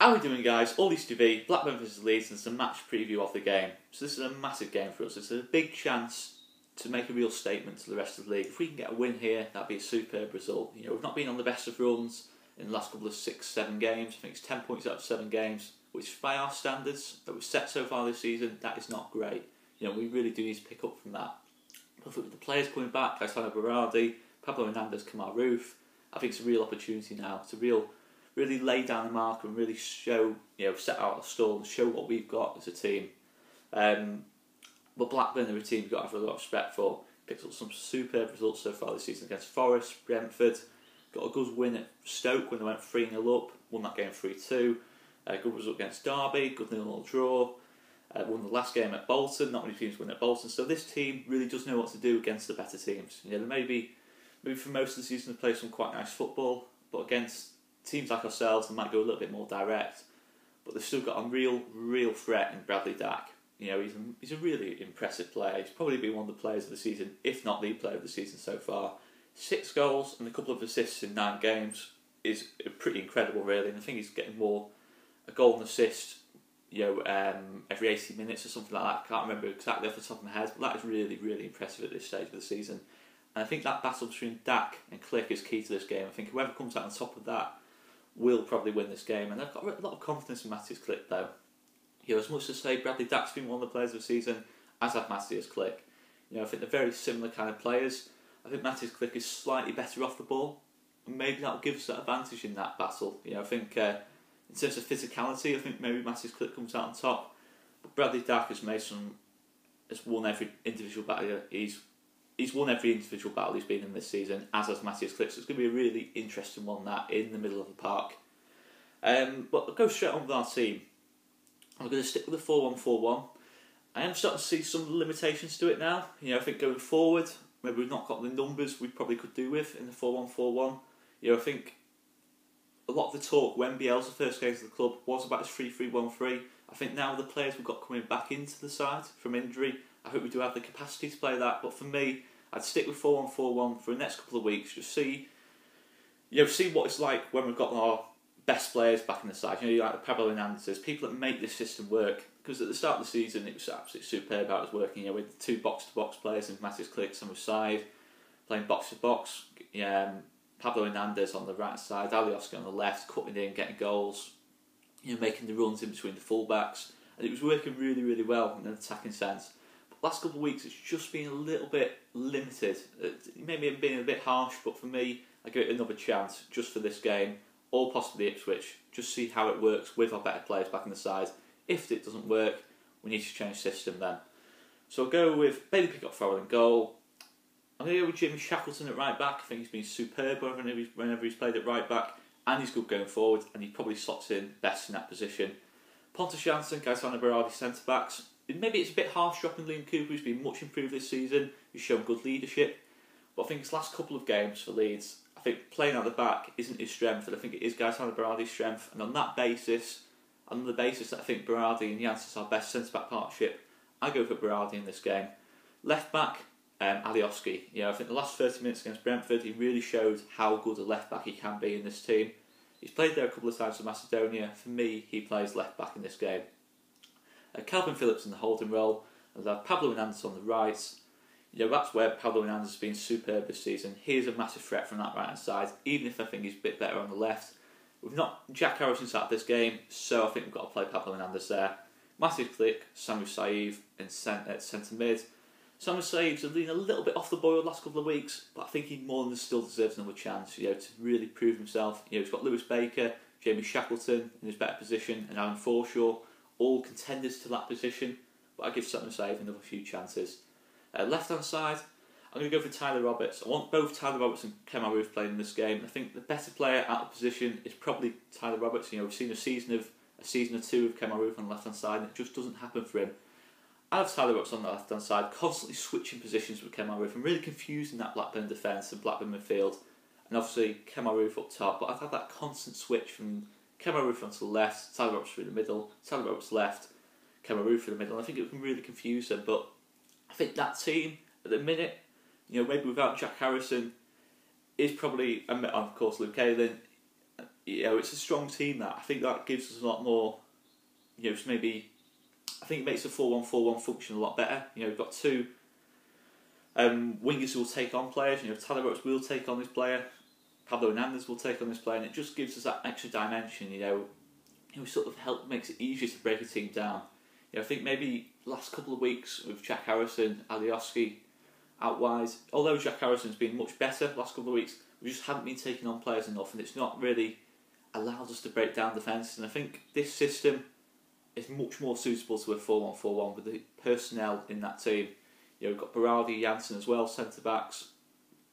How are we doing, guys? Leeds TV, Blackburn vs Leeds, and some match preview of the game. So this is a massive game for us. It's a big chance to make a real statement to the rest of the league. If we can get a win here, that'd be a superb result. You know, we've not been on the best of runs in the last couple of 6-7 games. I think it's 10 points out of 7 games, which by our standards that we've set so far this season, that is not great. You know, we really do need to pick up from that. But with the players coming back, Tasha, Berardi, Pablo Hernandez, Conor, I think it's a real opportunity now to really lay down the mark and really show, you know, set out a stall and show what we've got as a team. But Blackburn are a team you've got to have a lot of respect for. Picked up some superb results so far this season against Forest, Brentford. Got a good win at Stoke when they went 3-0 up. Won that game 3-2. Good result against Derby. Good 0-0 draw. Won the last game at Bolton. Not many teams win at Bolton. So this team really does know what to do against the better teams. You know, maybe for most of the season they play some quite nice football, but against teams like ourselves, they might go a little bit more direct, but they've still got a real threat in Bradley Dack. You know, he's a really impressive player. He's probably been one of the players of the season, if not the player of the season so far. 6 goals and a couple of assists in 9 games is pretty incredible, really. And I think he's getting a goal and assist, you know, every 80 minutes or something like that. I can't remember exactly off the top of my head, but that is really impressive at this stage of the season. And I think that battle between Dack and Click is key to this game. I think whoever comes out on top of that will probably win this game, and I've got a lot of confidence in Matthias Click though. You know, as much as say Bradley Dack's been one of the players of the season, as have Matthias Click. You know, I think they're very similar kind of players. I think Matthias Click is slightly better off the ball, and maybe that'll give us that advantage in that battle. You know, I think in terms of physicality, I think maybe Matthias Click comes out on top, but Bradley Dack has won every individual battle. He's won every individual battle he's been in this season, as has Matthias Click, so it's going to be a really interesting one, that, in the middle of the park. But I'll go straight on with our team. I'm going to stick with the 4-1-4-1. I am starting to see some limitations to it now. You know, I think going forward, maybe we've not got the numbers we probably could do with in the 4-1-4-1. You know, I think a lot of the talk when Bielsa first came to the club was about his 3-3-1-3. I think now the players we've got coming back into the side from injury, I hope we do have the capacity to play that. But for me, I'd stick with 4-1-4-1 for the next couple of weeks. Just see what it's like when we've got our best players back in the side. You know, like the Pablo Hernandez, people that make this system work. Because at the start of the season, it was absolutely superb how it was working. You know, with 2 box-to-box players in Matthias Click on the side, playing box-to-box. Pablo Hernandez on the right side, Alioski on the left, cutting in, getting goals. You know, making the runs in between the fullbacks, and it was working really well in an attacking sense. Last couple of weeks, it's just been a little bit limited. Maybe it's been a bit harsh, but for me, I give it another chance just for this game, or possibly Ipswich. Just see how it works with our better players back in the side. If it doesn't work, we need to change system then. So I'll go with Bailey Pickett-Farrell in goal. I'm going to go with Jamie Shackleton at right back. I think he's been superb whenever he's played at right back, and he's good going forward, and he probably slots in best in that position. Pontus Jansson, Gaetano Berardi centre backs. Maybe it's a bit harsh dropping Liam Cooper, who's been much improved this season. He's shown good leadership. But I think his last couple of games for Leeds, I think playing out the back isn't his strength, and I think it is Gaetano Berardi's strength. And on the basis that I think Berardi and Janssen are our best centre-back partnership, I go for Berardi in this game. Left back, Alioski. You know, I think the last 30 minutes against Brentford, he really showed how good a left back he can be in this team. He's played there a couple of times for Macedonia. For me, he plays left back in this game. Calvin Phillips in the holding role, and have Pablo Hernandez on the right. You know, that's where Pablo Hernandez has been superb this season. He's a massive threat from that right hand side, even if I think he's a bit better on the left. We've not Jack Harrison's out of this game, so I think we've got to play Pablo Hernandez there. Massive Click, Samu Saiv in centre mid. Samu Saiv's leaning a little bit off the boil the last couple of weeks, but I think he more than still deserves another chance, you know, to really prove himself. You know, he's got Lewis Baker, Jamie Shackleton in his better position, and Alan Forshaw, all contenders to that position, but I give Samu Saiv another few chances. Left hand side, I'm going to go for Tyler Roberts. I want both Tyler Roberts and Kemar Roofe playing in this game. I think the better player out of position is probably Tyler Roberts. You know, we've seen a season or two of Kemar Roofe on the left hand side, and it just doesn't happen for him. I have Tyler Roberts on the left hand side, constantly switching positions with Kemar Roofe and really confusing that Blackburn defence and Blackburn midfield. And obviously Kemar Roofe up top, but I've had that constant switch from Kemar Roofe onto the left, Tyler Roberts through the middle, Tyler Roberts left, Kemar Roofe through the middle. I think it can really confuse them, but I think that team at the minute, you know, maybe without Jack Harrison, is probably, and of course Luke Ayling, you know, it's a strong team. That I think that gives us a lot more. You know, maybe I think it makes the 4-1-4-1 function a lot better. You know, we've got two wingers who will take on players. You know, Tyler will take on this player. Pablo Hernandez will take on this player, and it just gives us that extra dimension. You know, sort of makes it easier to break a team down. You know, I think maybe last couple of weeks with Jack Harrison, Alioski out wide, although Jack Harrison's been much better last couple of weeks, we just haven't been taking on players enough, and it's not really allowed us to break down defence. And I think this system is much more suitable to a 4-1-4-1 with the personnel in that team. You know, we've got Berardi, Janssen as well, centre backs,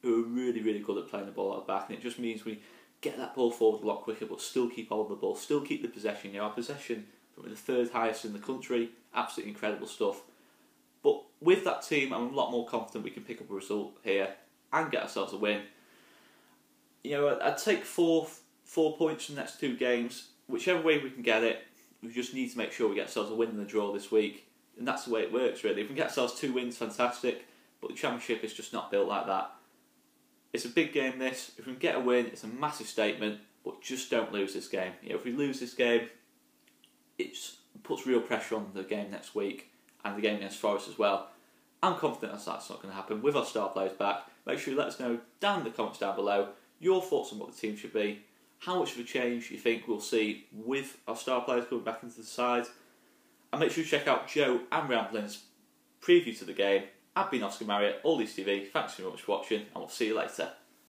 who are really, really good at playing the ball out the back, and it just means we get that ball forward a lot quicker, but still keep hold of the ball, still keep the possession. You know, our possession from the third highest in the country, absolutely incredible stuff. But with that team, I'm a lot more confident we can pick up a result here and get ourselves a win. You know, I'd take four points from the next two games, whichever way we can get it. We just need to make sure we get ourselves a win and a draw this week, and that's the way it works, really. If we can get ourselves 2 wins, fantastic, but the Championship is just not built like that. It's a big game, this. If we can get a win, it's a massive statement, but just don't lose this game. You know, if we lose this game, it puts real pressure on the game next week and the game against Forest as well. I'm confident that's not going to happen with our star players back. Make sure you let us know down in the comments down below your thoughts on what the team should be, how much of a change you think we'll see with our star players coming back into the side. And make sure you check out Joe and Rambling's preview to the game. I've been Oscar Marriott, Leeds TV. Thanks very much for watching, and we'll see you later.